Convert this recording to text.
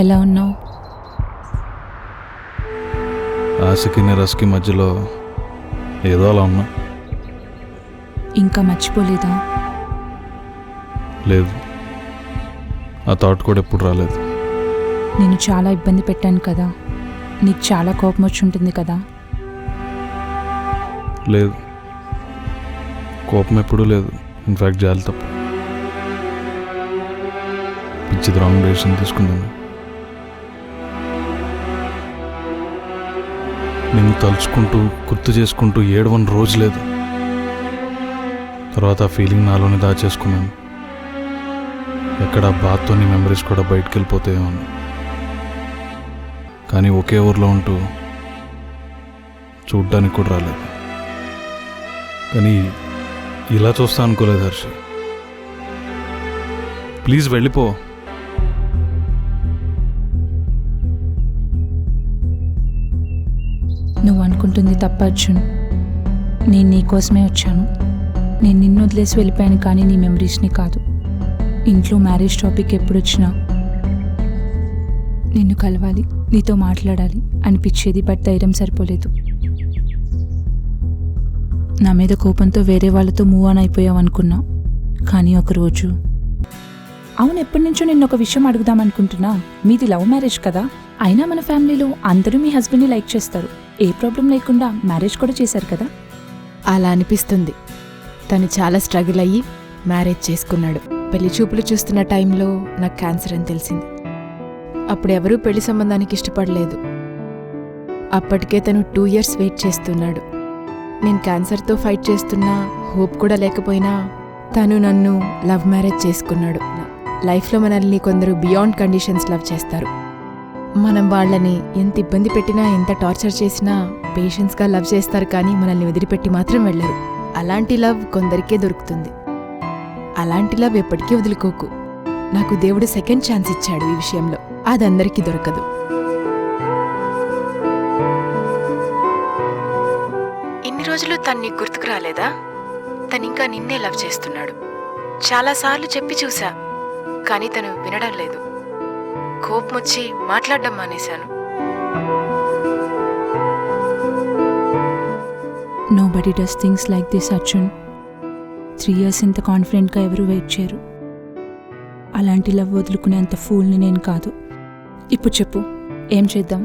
ఎలా ఉన్నావు? ఆశకి నిరాశకి మధ్యలో ఏదో అలా ఉన్నా. ఇంకా మర్చిపోలేదా? లేదు, ఆ థాట్ కూడా ఎప్పుడు రాలేదు. నేను చాలా ఇబ్బంది పెట్టాను కదా, నీకు చాలా కోపం వచ్చి ఉంటుంది కదా. లేదు, కోపం ఎప్పుడూ లేదు. ఇన్ఫ్యాక్ట్ జాలి తప్ప. పిచ్చిది రాంగ్ డెసిషన్ తీసుకున్నాను. నిన్ను తలుచుకుంటూ గుర్తు చేసుకుంటూ ఏడవని రోజు లేదు. తర్వాత ఆ ఫీలింగ్ నాలోనే దాచేసుకున్నాను. ఎక్కడ బాధతో నీ మెమరీస్ కూడా బయటికి వెళ్ళిపోతాయో అని. కానీ ఒకే ఊర్లో ఉంటూ చూడ్డానికి కూడా రాలేదు. కానీ ఇలా చూస్తా అనుకోలేదు హర్షి. ప్లీజ్ వెళ్ళిపో. నువ్వు అనుకుంటుంది తప్ప అర్జున్. నేను నీకోసమే వచ్చాను. నేను నిన్ను వదిలేసి వెళ్ళిపోయాను, కానీ నీ మెమరీస్ని కాదు. ఇంట్లో మ్యారేజ్ టాపిక్ ఎప్పుడు వచ్చినా నిన్ను కలవాలి, నీతో మాట్లాడాలి అనిపించేది. బట్ ధైర్యం సరిపోలేదు. నా మీద కోపంతో వేరే వాళ్ళతో మూవ్ ఆన్ అయిపోయావు అనుకున్నా. కానీ ఒకరోజు, అవును, ఎప్పటి నుంచో నిన్ను ఒక విషయం అడుగుదాం అనుకుంటున్నా. మీది లవ్ మ్యారేజ్ కదా, అయినా మన ఫ్యామిలీలో అందరూ మీ హస్బెండ్ని లైక్ చేస్తారు. ఏ ప్రాబ్లం లేకుండా మ్యారేజ్ కూడా చేశారు కదా. అలా అనిపిస్తుంది. తను చాలా స్ట్రగుల్ అయ్యి మ్యారేజ్ చేసుకున్నాడు. పెళ్లి చూపులు చూస్తున్న టైంలో నాకు క్యాన్సర్ అని తెలిసింది. అప్పుడు ఎవరూ పెళ్లి సంబంధానికి ఇష్టపడలేదు. అప్పటికే తను 2 years వెయిట్ చేస్తున్నాడు. నేను క్యాన్సర్తో ఫైట్ చేస్తున్నా, హోప్ కూడా లేకపోయినా తను నన్ను లవ్ మ్యారేజ్ చేసుకున్నాడు. లైఫ్లో మనల్ని కొందరు బియాండ్ కండిషన్స్ లవ్ చేస్తారు. మనం వాళ్ళని ఎంత ఇబ్బంది పెట్టినా, ఎంత టార్చర్ చేసినా పేషెన్స్గా లవ్ చేస్తారు, కానీ మనల్ని వదిలిపెట్టి మాత్రం వెళ్ళరు. అలాంటి లవ్ కొందరికే దొరుకుతుంది. అలాంటి లవ్ ఎప్పటికీ వదులుకోకు. నాకు దేవుడు సెకండ్ ఛాన్స్ ఇచ్చాడు ఈ విషయంలో. అదందరికీ దొరకదు. ఇన్ని రోజులు తను నీకు గుర్తుకు రాలేదా? తను ఇంకా నిన్నే లవ్ చేస్తున్నాడు. చాలాసార్లు చెప్పి చూసా, కానీ తను వినడం లేదు. కోపం వచ్చి మాట్లాడడం మానేశాను. Nobody does things like this Arjun. 3 years ఇంత కాన్ఫిడెంట్గా ఎవరు వెయిట్ చేయరు. అలాంటి లవ్ వదులుకునే అంత ఫూల్ని నేను కాదు. ఇప్పుడు చెప్పు, ఏం చేద్దాం?